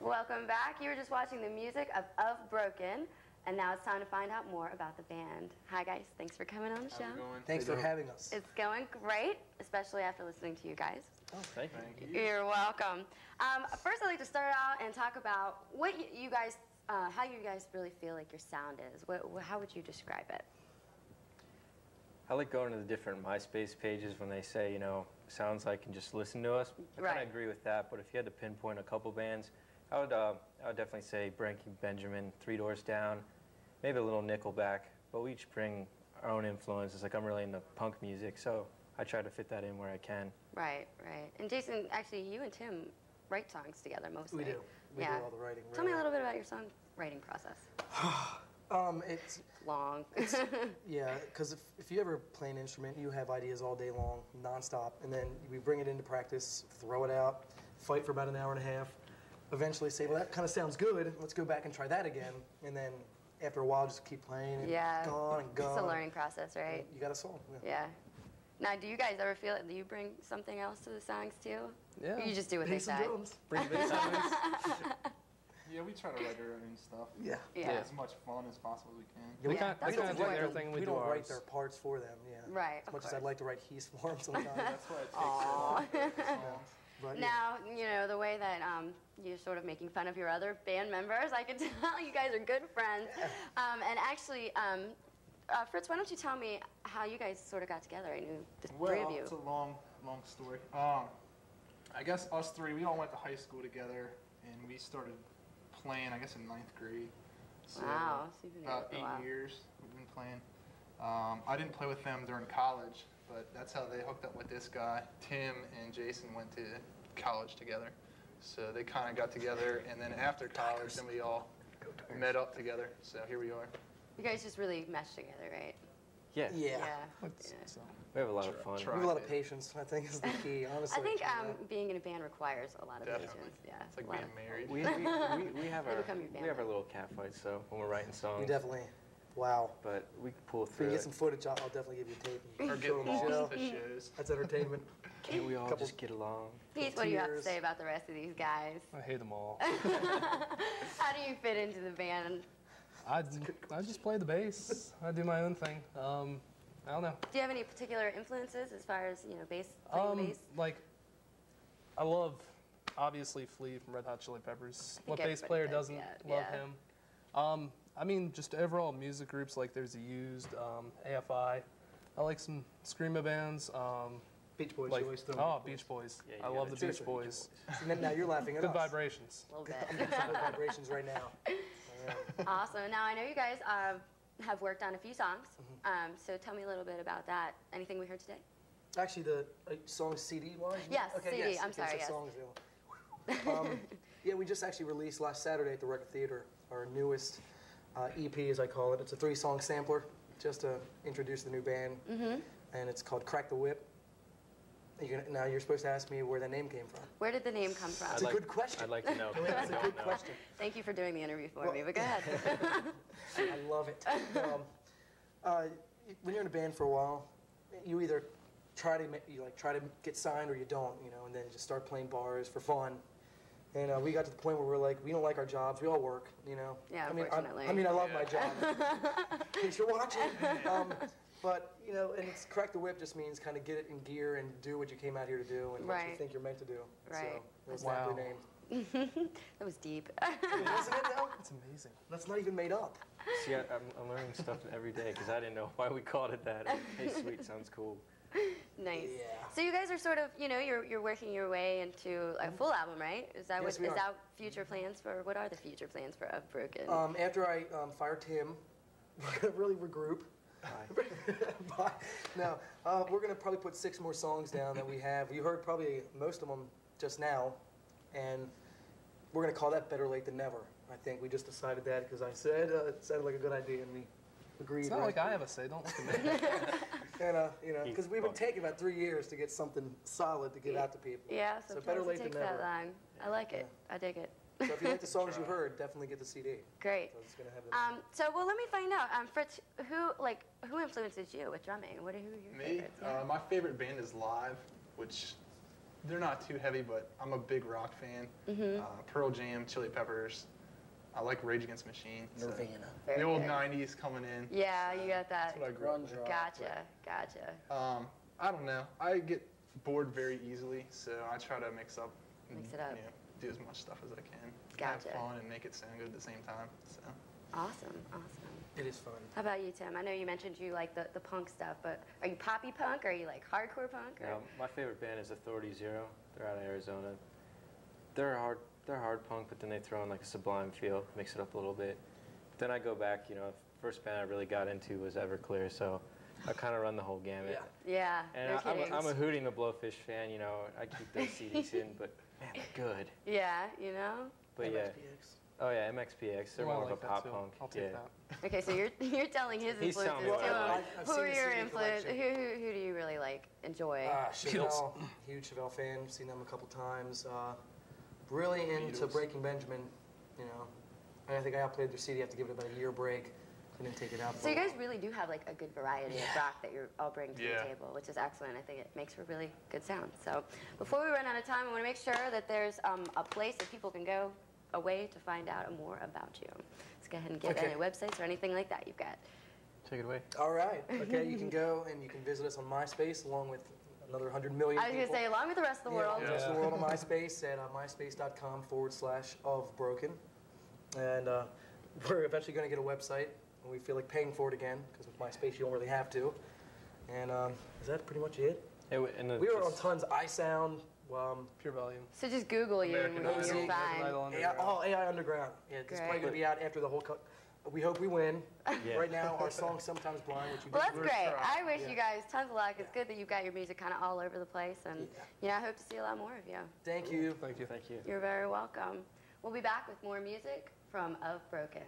Welcome back. You were just watching the music of Broken, and now it's time to find out more about the band. Hi guys, thanks for coming on the show. How's it going? Thanks for having us. It's going great, especially after listening to you guys. Oh, thank you. You're welcome. First, I'd like to start out and talk about what you guys, how you guys really feel like your sound is. How would you describe it? I like going to the different MySpace pages when they say, you know, sounds like and just listen to us. I kind of agree with that, but if you had to pinpoint a couple bands, I would definitely say Breaking Benjamin, Three Doors Down, maybe a little Nickelback, but we each bring our own influences. Like, I'm really into punk music, so I try to fit that in where I can. Right, right. And Jason, actually, you and Tim write songs together mostly. We do. We do all the writing. Tell me a little bit about your songwriting process. It's long. Yeah, because if you ever play an instrument, you have ideas all day long, nonstop, and then we bring it into practice, throw it out, fight for about an hour and a half, eventually say, well, that kind of sounds good, let's go back and try that again, and then after a while just keep playing and gone and gone. It's a learning process, right? You got a song. Yeah. Now, do you guys ever feel that you bring something else to the songs too? Yeah. Or you just do what they say? Bring bass lines. Yeah, we try to write our own stuff. Yeah. As much fun as possible as we can. Yeah, we kind of do everything we do don't ours. write their parts for them, yeah. Right. As much as I'd like to write keys for them sometimes. That's why it takes so long. But, now, you know, the way that you're sort of making fun of your other band members, I can tell you guys are good friends. And actually, Fritz, why don't you tell me how you guys sort of got together? I knew the three of you. It's a long story. I guess us three, we all went to high school together, and we started playing, I guess, in 9th grade. So wow. So you've been about 8 years we've been playing. I didn't play with them during college, but that's how they hooked up with this guy. Tim and Jason went to college together. So they kind of got together, and then after college, then we all met up together. So here we are. You guys just really meshed together, right? Yeah. Yeah. So, We have a lot of fun. we have a lot of patience, I think, is the key, honestly. I think being in a band requires a lot of patience. Yeah. It's like being married. We have our little cat fights, so when we're writing songs. We definitely, wow. But we can pull If we through get it. some footage, I'll definitely give you a tape. Or get lost at shows. That's entertainment. Can't we all just get along? Pete, what do you have to say about the rest of these guys? I hate them all. How do you fit into the band? I just play the bass. I do my own thing. I don't know. Do you have any particular influences as far as, you know, bass, playing bass? Like, I love, obviously, Flea from Red Hot Chili Peppers. What bass everybody player does, doesn't yeah. love him? I mean, just overall music groups, like there's The Used, AFI. I like some screamo bands. Beach Boys, like, you always throw oh, Beach Boys. Yeah, I love the Beach Boys. Now you're laughing at Good us. vibrations. A little bit. I'm getting some good vibrations right now. Awesome. Now, I know you guys have worked on a few songs, so tell me a little bit about that. Anything we heard today? Actually, the song CD-wise? Yes, okay, CD, yes. I'm sorry, so yes. songs, yeah, we just actually released last Saturday at the Record Theater, our newest EP, as I call it. It's a 3-song sampler, just to introduce the new band, and it's called Crack the Whip. Now you're supposed to ask me where the name came from. Where did the name come from? It's a good question. I'd like to know. That's a good question. Thank you for doing the interview for me, but go ahead. I love it. When you're in a band for a while, you either try to get signed or you don't, you know, and then just start playing bars for fun. And we got to the point where we're like, we don't like our jobs. We all work, you know. Yeah, I mean, unfortunately. I love my job. In case you're watching. But, you know, and it's Crack the Whip just means kind of get it in gear and do what you came out here to do and what you think you're meant to do. Right. So that's not the name. That was deep. Isn't it, though? It's amazing. That's not even made up. See, I'm learning stuff every day because I didn't know why we called it that. Hey, sweet, sounds cool. Nice. Yeah. So you guys are sort of, you know, you're working your way into a full album, right? Is that Yes, what? Is that future plans for? What are the future plans for Of Broken? After I fire Tim, we're gonna really regroup. Bye. Now, we're going to probably put 6 more songs down that we have. You heard probably most of them just now, and we're going to call that Better Late Than Never. I think we just decided that because I said it sounded like a good idea, and we agreed. It's not like I have a say. Don't look at me. And, you know, because we've been taking about 3 years to get something solid to get out to people. Yeah, so sometimes Better it Late Than takes Never. that long. I like it. I dig it. So if you like the songs you heard, definitely get the CD. Great. So it's gonna have them. So, well, let me find out. Fritz, who influences you with drumming? Who are your Me? favorites? Yeah. My favorite band is Live, which they're not too heavy, but I'm a big rock fan. Pearl Jam, Chili Peppers. I like Rage Against the Machine. So Nirvana. Very the old good. 90s coming in. Yeah, you got that. That's what I grew up Grunge with. rock. Gotcha. I don't know. I get bored very easily, so I try to mix up. And, Mix it up. You know, do as much stuff as I can. Gotcha. Have fun and make it sound good at the same time. So. Awesome. It is fun. How about you, Tim? I know you mentioned you like the punk stuff, but are you poppy punk? Or are you like hardcore punk? Or? My favorite band is Authority Zero. They're out of Arizona. They're hard punk, but then they throw in like a Sublime feel, mix it up a little bit. But then I go back, you know, first band I really got into was Everclear, so I kind of run the whole gamut. Yeah. And No kidding. I'm a Hootie and the Blowfish fan, you know. I keep those CDs in, but man, they're good. Yeah, you know. But yeah. MXPX. Oh yeah, MXPX. They're Oh, I more like of a that pop too. punk. I'll take Yeah. that. Okay, so you're telling his He's telling influences me too. what I like. I've Who seen are the your CD influences? collection. Who do you really like enjoy? Chevelle, huge Chevelle fan. Seen them a couple times. Really into Beatles. Breaking Benjamin. You know, I think I outplayed their CD. I have to give it about a year break. Couldn't take it out. So you guys really do have like a good variety of rock that you're all bringing to Yeah. the table, which is excellent. I think it makes for really good sound. So before we run out of time, I want to make sure that there's a place that people can go, a way to find out more about you. Let's go ahead and get Okay. any websites or anything like that you've got. Take it away. All right. Okay, you can go and you can visit us on MySpace along with another 100 million I was going to people. say, along with the rest of the world. The rest of the world on MySpace at myspace.com/ofbroken. And we're eventually going to get a website. And we feel like paying for it again because with MySpace you don't really have to. And is that pretty much it? We were on tons. iSound. Pure volume. So just Google you American and Idol. you're fine. AI Underground. Yeah, it's probably going to be out after the whole. We hope we win. Yeah. Right now, our song's Sometimes Blind, which you Well, did. that's great. I wish Yeah. you guys tons of luck. It's good that you've got your music kind of all over the place. And, you know, I hope to see a lot more of you. Thank you. Thank you. Thank you. You're very welcome. We'll be back with more music from Of Broken.